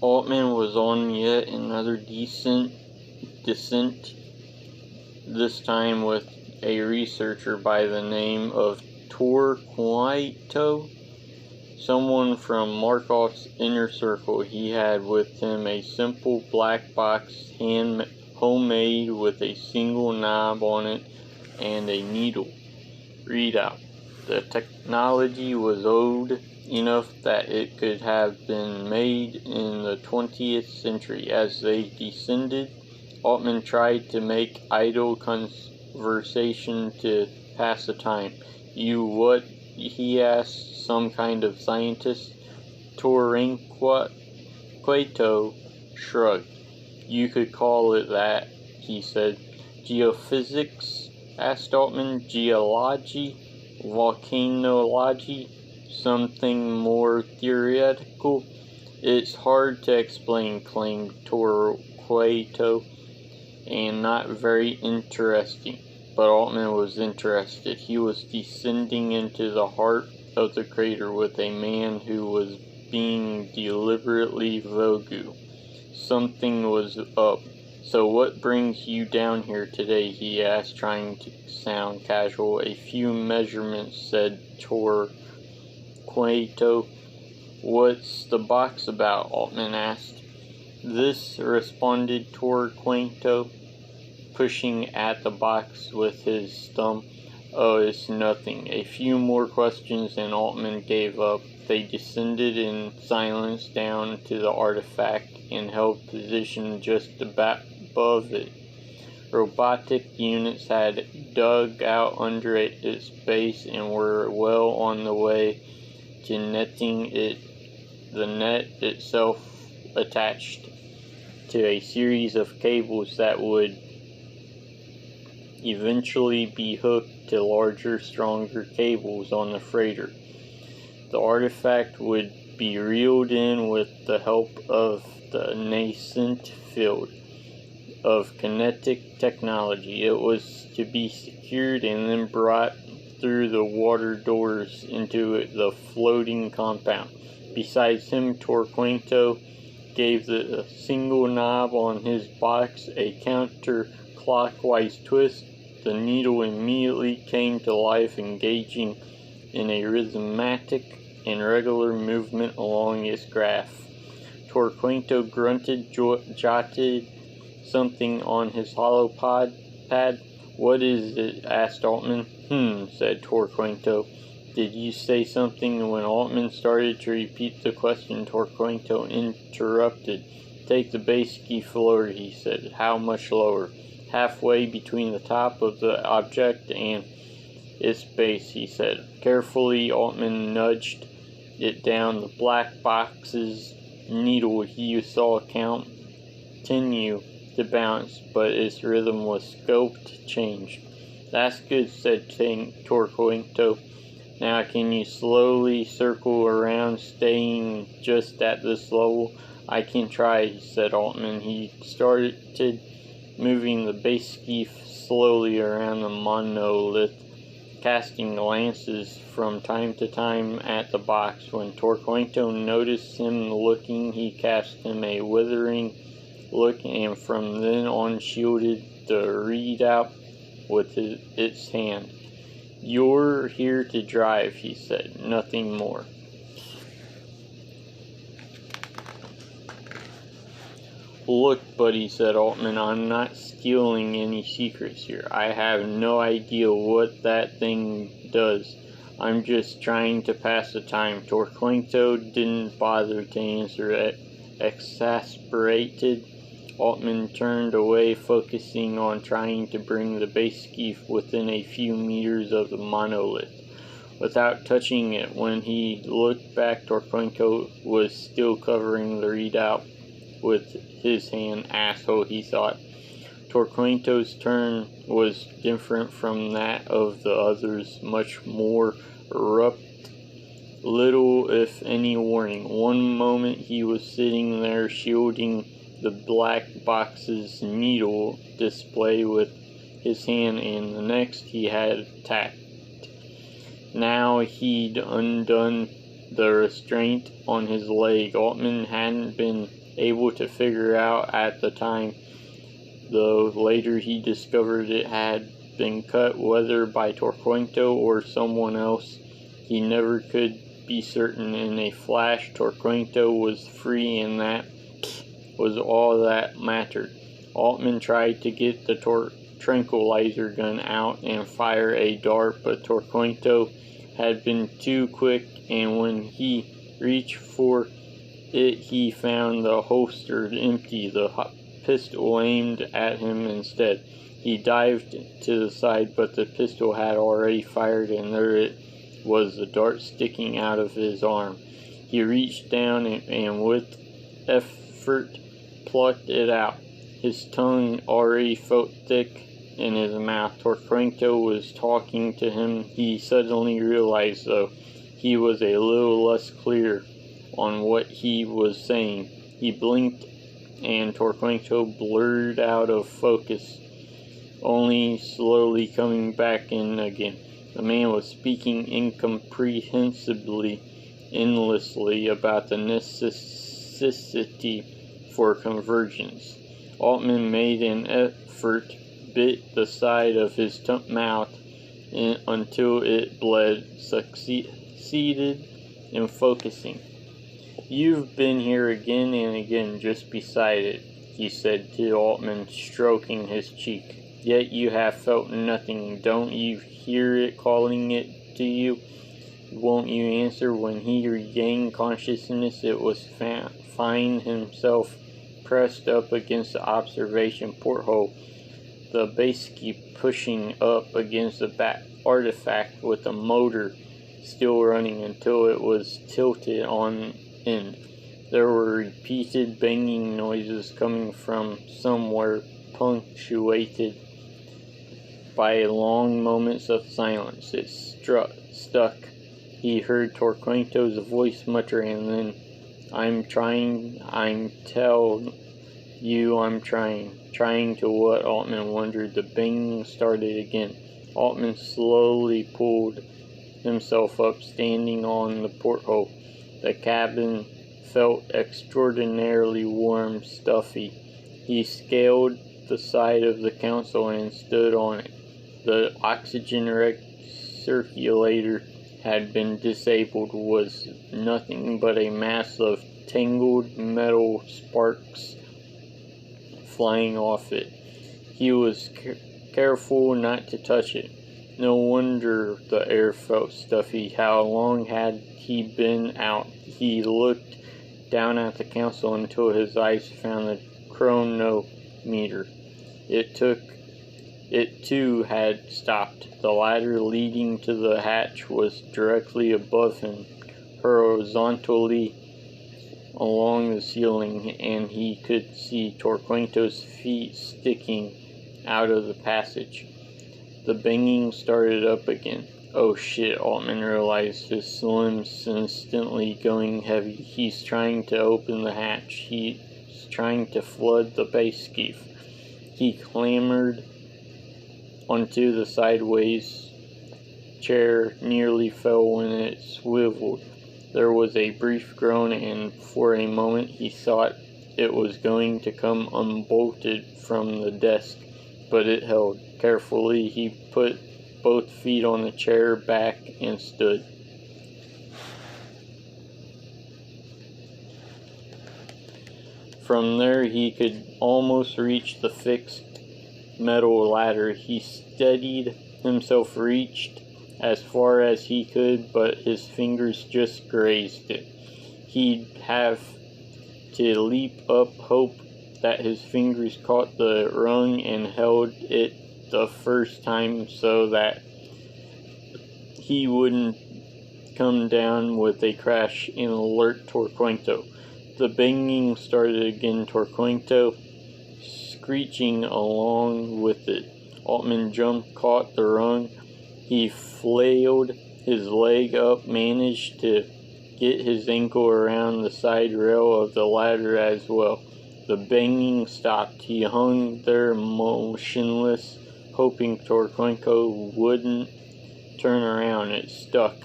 Altman was on yet another descent, this time with a researcher by the name of Torquato, someone from Markov's inner circle. He had with him a simple black box, homemade with a single knob on it and a needle readout. The technology was old enough that it could have been made in the 20th century. As they descended, Altman tried to make idle conversation to pass the time. "You what?" he asked. "Some kind of scientist?" Torquato shrugged. "You could call it that," he said. "Geophysics?" asked Altman. "Geology? Volcanology? Something more theoretical?" "It's hard to explain," claimed Torquato, "and not very interesting." But Altman was interested. He was descending into the heart of the crater with a man who was being deliberately vague. Something was up. "So what brings you down here today?" he asked, trying to sound casual. "A few measurements," said Torquato. "What's the box about?" Altman asked. "This," responded Torquato, pushing at the box with his thumb. "Oh, it's nothing." A few more questions and Altman gave up. They descended in silence down to the artifact and held position just above it. Robotic units had dug out under its base and were well on the way to netting it. The net itself attached to a series of cables that would eventually be hooked to larger, stronger cables on the freighter. The artifact would be reeled in with the help of the nascent field of kinetic technology. It was to be secured and then brought through the water doors into the floating compound. Besides him, Torquato gave the single knob on his box a counterclockwise twist. The needle immediately came to life, engaging in a rhythmic and regular movement along its graph. Torquato grunted, jotted something on his hollow pad. "What is it?" asked Altman. Said Torquato. "Did you say something?" When Altman started to repeat the question, Torquato interrupted. "Take the base skiff lower," he said. "How much lower?" "Halfway between the top of the object and its base," he said. Carefully, Altman nudged it down. The black box's needle, he saw, continue to bounce, but its rhythm was changed. "That's good," said Torquato. "Now can you slowly circle around, staying just at this level?" "I can try," said Altman. He started moving the base skiff slowly around the monolith, casting glances from time to time at the box. When Torquato noticed him looking, he cast him a withering look, and from then on shielded the readout with its hand. "You're here to drive," he said. "Nothing more." "Look, buddy," said Altman, "I'm not stealing any secrets here. I have no idea what that thing does. I'm just trying to pass the time." Torquato didn't bother to answer. Exasperated, Altman turned away, focusing on trying to bring the base skiff within a few meters of the monolith without touching it. When he looked back, Torquato was still covering the readout with his hand. "Asshole," he thought. Torquato's turn was different from that of the others, much more abrupt, little if any warning. One moment he was sitting there shielding the black box's needle display with his hand, and the next he had attacked. Now he'd undone the restraint on his leg. Altman hadn't been able to figure out at the time, though later he discovered it had been cut, whether by Torquato or someone else. He never could be certain. In a flash, Torquato was free, and that was all that mattered. Altman tried to get the tranquilizer gun out and fire a dart, but Torquato had been too quick, and when he reached for it, he found the holster empty, the pistol aimed at him instead. He dived to the side, but the pistol had already fired, and there it was, the dart sticking out of his arm. He reached down and with effort plucked it out. His tongue already felt thick in his mouth. Torquato was talking to him. He suddenly realized, though, he was a little less clear on what he was saying. He blinked, and Torquato blurred out of focus, only slowly coming back in again. The man was speaking incomprehensibly, endlessly, about the necessity for convergence. Altman made an effort, bit the side of his mouth until it bled, succeeded in focusing. "You've been here again and again, just beside it," he said to Altman, stroking his cheek. "Yet you have felt nothing. Don't you hear it calling it to you? Won't you answer?" When he regained consciousness, it was find himself pressed up against the observation porthole, the base keep pushing up against the back artifact with the motor still running until it was tilted on end. There were repeated banging noises coming from somewhere, punctuated by long moments of silence. It stuck. He heard Torquato's voice mutter, and then, I'm trying. Trying to what?" Altman wondered. The banging started again. Altman slowly pulled himself up, standing on the porthole. The cabin felt extraordinarily warm, stuffy. He scaled the side of the console and stood on it. The oxygen circulator had been disabled, was nothing but a mass of tangled metal sparks flying off it. He was careful not to touch it. No wonder the air felt stuffy. How long had he been out? He looked down at the console until his eyes found the chronometer. It too had stopped. The ladder leading to the hatch was directly above him, horizontally along the ceiling, and he could see Torquato's feet sticking out of the passage. The banging started up again. Oh shit, Altman realized, his limbs instantly going heavy. He's trying to open the hatch. He's trying to flood the base keef. He clambered onto the sideways chair, nearly fell when it swiveled. There was a brief groan, and for a moment he thought it was going to come unbolted from the desk, but it held. Carefully, he put both feet on the chair back and stood. From there, he could almost reach the fixed metal ladder. He steadied himself, reached as far as he could, but his fingers just grazed it. He'd have to leap up, hope that his fingers caught the rung and held it the first time so that he wouldn't come down with a crash and alert Torquato. The banging started again, Torquato screeching along with it. Altman jumped, caught the rung. He flailed his leg up, managed to get his ankle around the side rail of the ladder as well. The banging stopped. He hung there motionless, hoping Torquato wouldn't turn around. It stuck.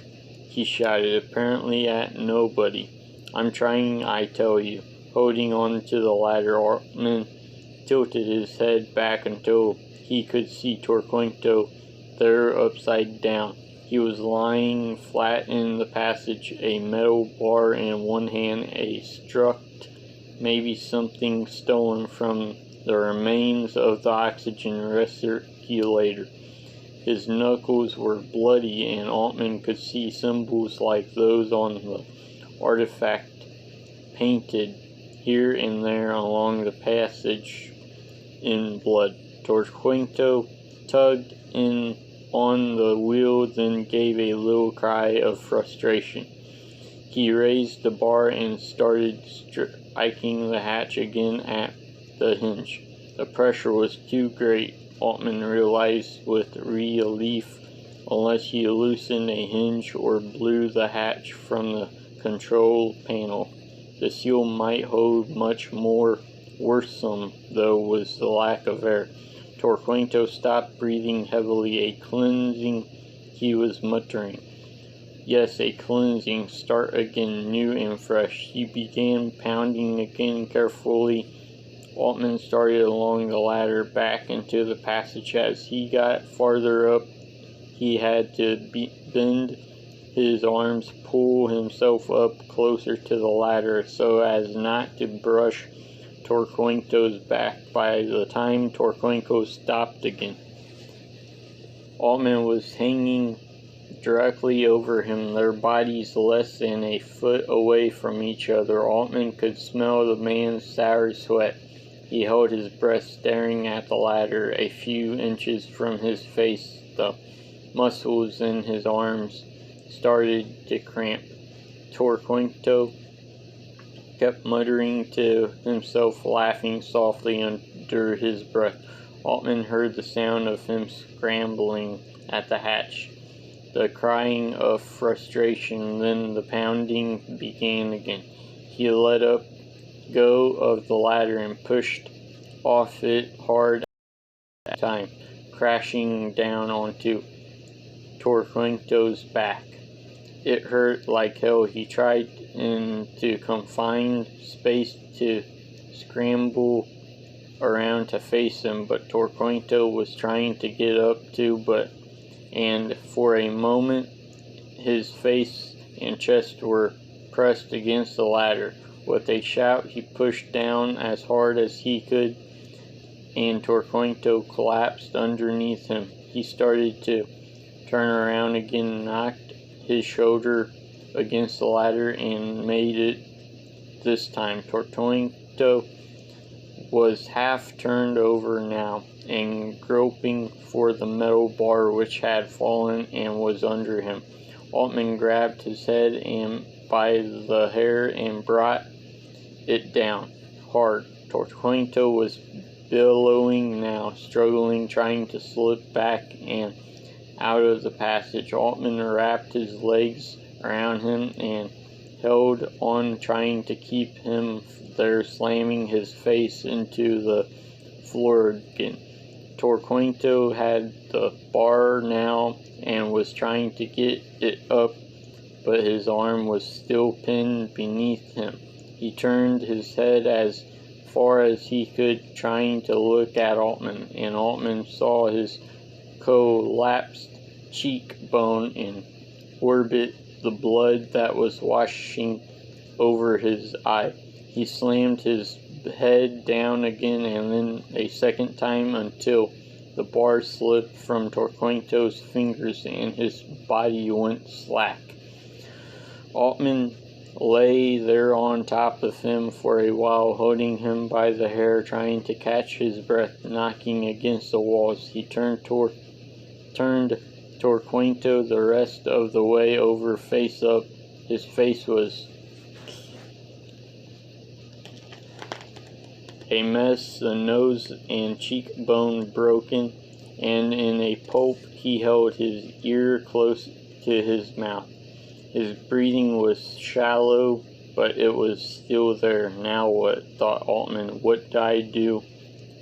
He shouted, apparently at nobody. I'm trying, I tell you. holding on to the ladder. Altman tilted his head back until he could see Torquato there upside down. He was lying flat in the passage, a metal bar in one hand, a strut, maybe something stolen from the remains of the oxygen recirculator. His knuckles were bloody, and Altman could see symbols like those on the artifact painted here and there along the passage in blood. Torquato tugged on the wheel, then gave a little cry of frustration. He raised the bar and started striking the hatch again at the hinge. The pressure was too great, Altman realized with relief. Unless he loosened a hinge or blew the hatch from the control panel, the seal might hold. Much more worrisome, though, was the lack of air. Torquato stopped breathing heavily. A cleansing, he was muttering. Yes, a cleansing. Start again, new and fresh. He began pounding again carefully. Altman started along the ladder back into the passage. As he got farther up, he had to bend his arms, pull himself up closer to the ladder so as not to brush Torquato's back. By the time Torquato stopped again, Altman was hanging directly over him, their bodies less than a foot away from each other. Altman could smell the man's sour sweat. He held his breath, staring at the ladder. A few inches from his face, the muscles in his arms started to cramp. Torquato kept muttering to himself, laughing softly under his breath. Altman heard the sound of him scrambling at the hatch, the crying of frustration, then the pounding began again. He let go of the ladder and pushed off it hard at a time, crashing down onto Torquato's back. It hurt like hell. He tried into confined space to scramble around to face him, but Torquato was trying to get up too, and for a moment his face and chest were pressed against the ladder. With a shout, he pushed down as hard as he could, and Torquato collapsed underneath him. He started to turn around again, knocked his shoulder against the ladder, and made it this time. Torquato was half turned over now, and groping for the metal bar which had fallen and was under him. Altman grabbed his head and by the hair and brought it down hard. Torquato was billowing now, struggling, trying to slip back and out of the passage. Altman wrapped his legs around him and held on, trying to keep him there, slamming his face into the floor again. Torquato had the bar now and was trying to get it up, but his arm was still pinned beneath him. He turned his head as far as he could, trying to look at Altman, and Altman saw his collapsed cheekbone and orbit, the blood that was washing over his eye. He slammed his head down again and then a second time until the bar slipped from Torquato's fingers and his body went slack. Altman lay there on top of him for a while, holding him by the hair, trying to catch his breath, knocking against the walls. He turned Torquato the rest of the way over, face up. His face was a mess, the nose and cheekbone broken, and in a pulp. He held his ear close to his mouth. His breathing was shallow, but it was still there. Now what, thought Altman, what did I do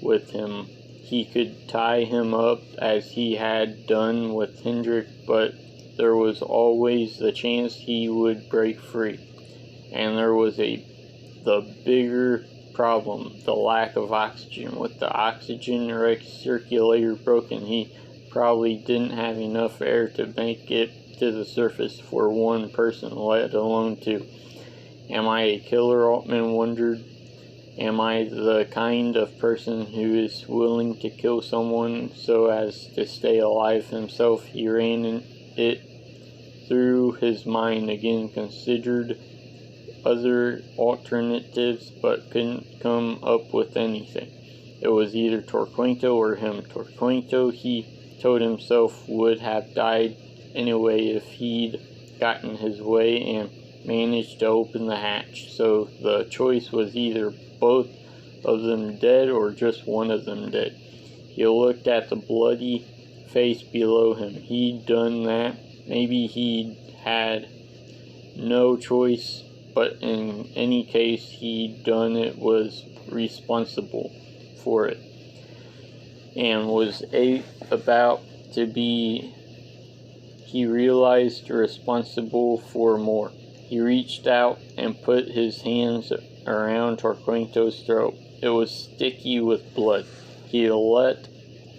with him? He could tie him up as he had done with Hendrik, but there was always the chance he would break free. And there was a the bigger problem, the lack of oxygen. With the oxygen recirculator broken, he probably didn't have enough air to make it to the surface for one person, let alone two. Am I a killer? Altman wondered. Am I the kind of person who is willing to kill someone so as to stay alive himself? He ran it through his mind again, considered other alternatives, but couldn't come up with anything. It was either Torquato or him. Torquato, he told himself, would have died anyway if he'd gotten his way and managed to open the hatch. So the choice was either both of them dead or just one of them dead. He looked at the bloody face below him. He'd done that. Maybe he'd had no choice, but in any case, he'd done it, was responsible for it, and was about to be, he realized, responsible for more. He reached out and put his hands around Torquato's throat. It was sticky with blood. He let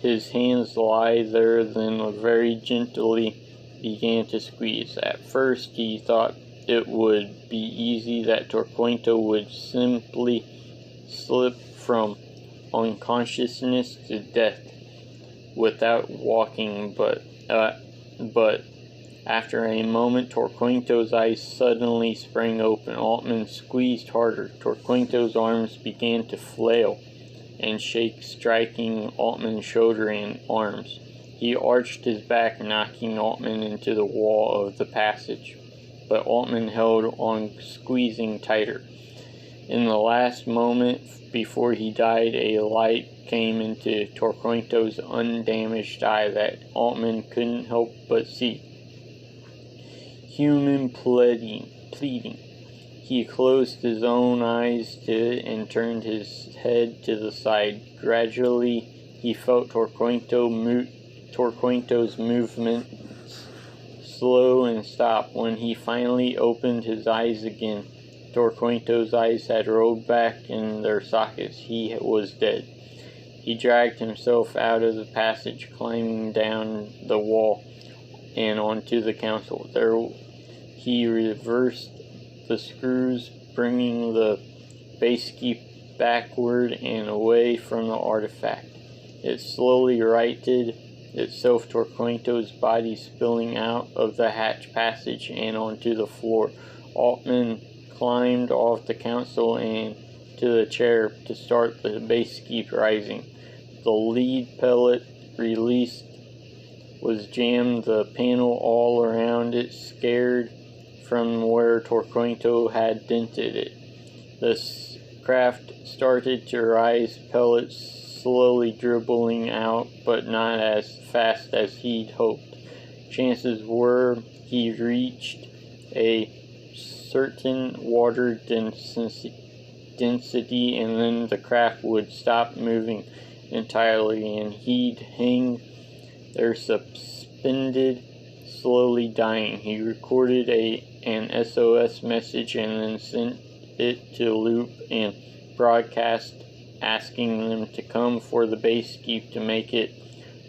his hands lie there, then very gently began to squeeze. At first he thought it would be easy, that Torquato would simply slip from unconsciousness to death without walking, but after a moment, Torquato's eyes suddenly sprang open. Altman squeezed harder. Torquato's arms began to flail and shake, striking Altman's shoulder and arms. He arched his back, knocking Altman into the wall of the passage, but Altman held on, squeezing tighter. In the last moment before he died, a light came into Torquato's undamaged eye that Altman couldn't help but see. Human pleading. He closed his own eyes to it and turned his head to the side. Gradually, he felt Torquato's movements slow and stop. When he finally opened his eyes again, Torquato's eyes had rolled back in their sockets. He was dead. He dragged himself out of the passage, climbing down the wall and onto the console. There he reversed the screws, bringing the base key backward and away from the artifact. It slowly righted itself, Torquato's body spilling out of the hatch passage and onto the floor. Altman climbed off the console and to the chair to start the base keep rising. The lead pellet released was jammed the panel all around it, scared from where Torquato had dented it. The craft started to rise, pellets slowly dribbling out, but not as fast as he'd hoped. Chances were he reached a certain water density and then the craft would stop moving entirely and he'd hang there suspended, slowly dying. He recorded an SOS message and then sent it to Loop and broadcast, asking them to come for the base keep to make it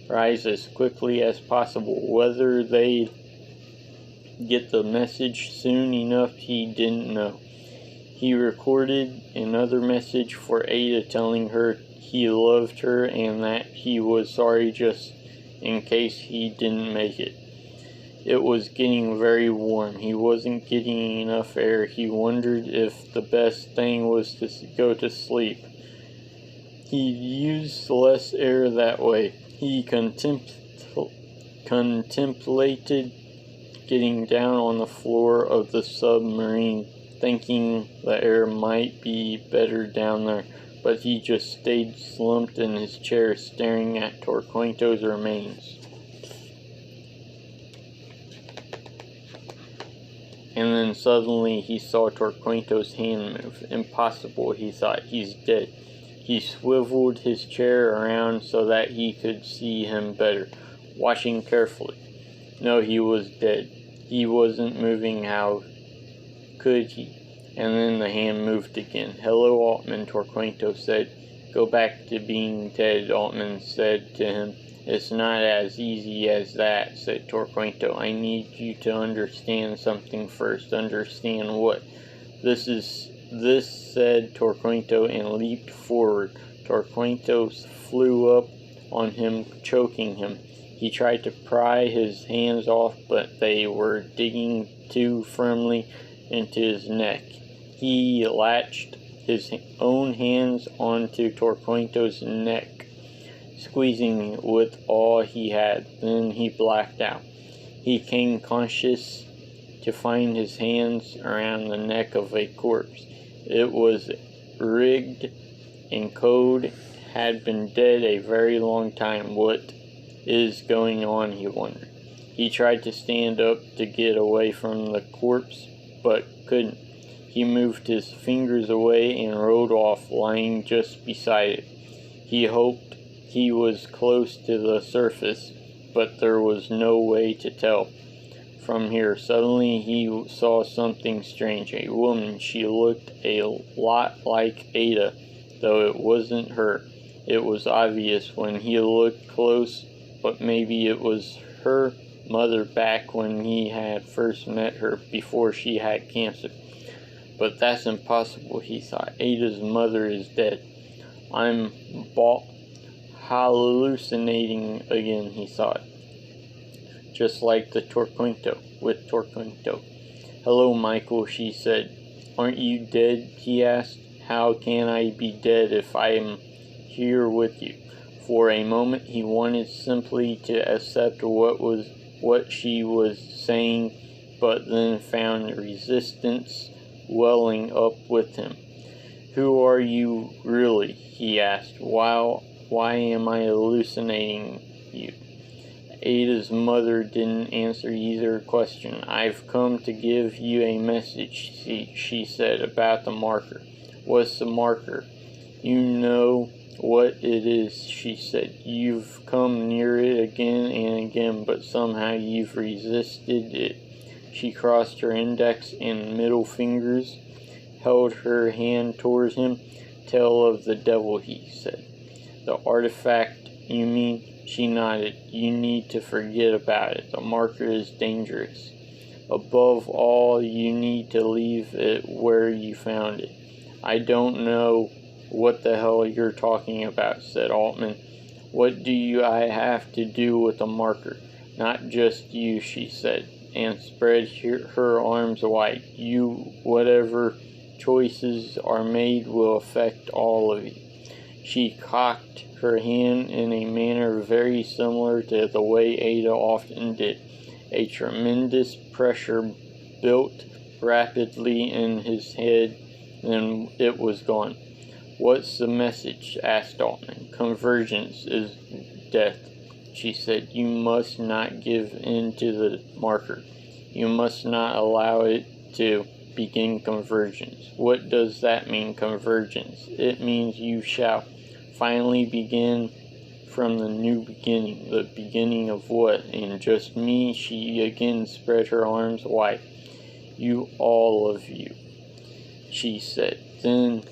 rise as quickly as possible. Whether they'd get the message soon enough, he didn't know. He recorded another message for Ada, telling her he loved her and that he was sorry just in case he didn't make it. It was getting very warm. He wasn't getting enough air. He wondered if the best thing was to go to sleep. He used less air that way. He contemplated getting down on the floor of the submarine, thinking the air might be better down there, but he just stayed slumped in his chair, staring at Torquato's remains. And then suddenly he saw Torquato's hand move. Impossible, he thought. He's dead. He swiveled his chair around so that he could see him better, watching carefully. No, he was dead. He wasn't moving. How could he? and then the hand moved again. "Hello, Altman," Torquato said. "Go back to being dead," Altman said to him. "It's not as easy as that," said Torquato. "I need you to understand something first." "Understand what?" This, said Torquato, and leaped forward. Torquato flew up on him, choking him. He tried to pry his hands off, but they were digging too firmly into his neck. He latched his own hands onto Torquato's neck, squeezing with all he had. Then he blacked out. He came conscious to find his hands around the neck of a corpse. It was rigged and code had been dead a very long time. What is going on, he wondered. He tried to stand up to get away from the corpse, but couldn't. He moved his fingers away and rolled off, lying just beside it. He hoped he was close to the surface, but there was no way to tell from here. Suddenly he saw something strange. A woman. She looked a lot like Ada, though it wasn't her. It was obvious when he looked close, but maybe it was her mother back when he had first met her before she had cancer. But that's impossible, he thought. Ada's mother is dead. I'm hallucinating again, he thought. Just like with Torquato. "Hello, Michael," she said. "Aren't you dead?" he asked. "How can I be dead if I'm here with you?" For a moment he wanted simply to accept what she was saying, but then found resistance welling up with him. "Who are you really?" he asked. Why am I hallucinating you?" Ada's mother didn't answer either question. "I've come to give you a message," she said, "about the marker." "What's the marker?" "You know what it is," she said. "You've come near it again and again, but somehow you've resisted it." She crossed her index and middle fingers, held her hand towards him. "Tale of the devil," he said. "The artifact, you mean?" She nodded. "You need to forget about it. The marker is dangerous. Above all, you need to leave it where you found it." "I don't know what the hell you're talking about," said Altman. "What do I have to do with the marker?" "Not just you," she said, and spread her arms wide. Whatever choices are made will affect all of you." She cocked her hand in a manner very similar to the way Ada often did. A tremendous pressure built rapidly in his head, then it was gone. "What's the message?" asked Altman. "Convergence is death," she said. "You must not give in to the marker. You must not allow it to begin convergence." "What does that mean, convergence?" "It means you shall finally begin from the new beginning." "The beginning of what?" "And just me." She again spread her arms wide. "You, all of you," she said. Then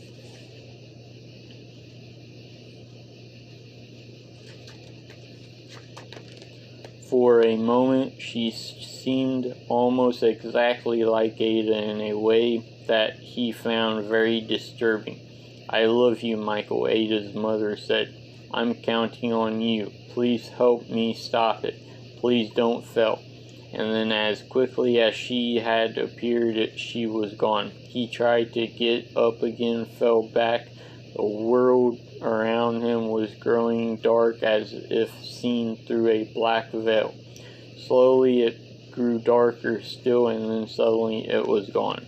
for a moment she seemed almost exactly like Ada in a way that he found very disturbing. "I love you, Michael," Ada's mother said. "I'm counting on you. Please help me stop it. Please don't fail." And then as quickly as she had appeared, she was gone. He tried to get up again, fell back. The world around him was growing dark as if seen through a black veil. Slowly it grew darker still, and then suddenly it was gone.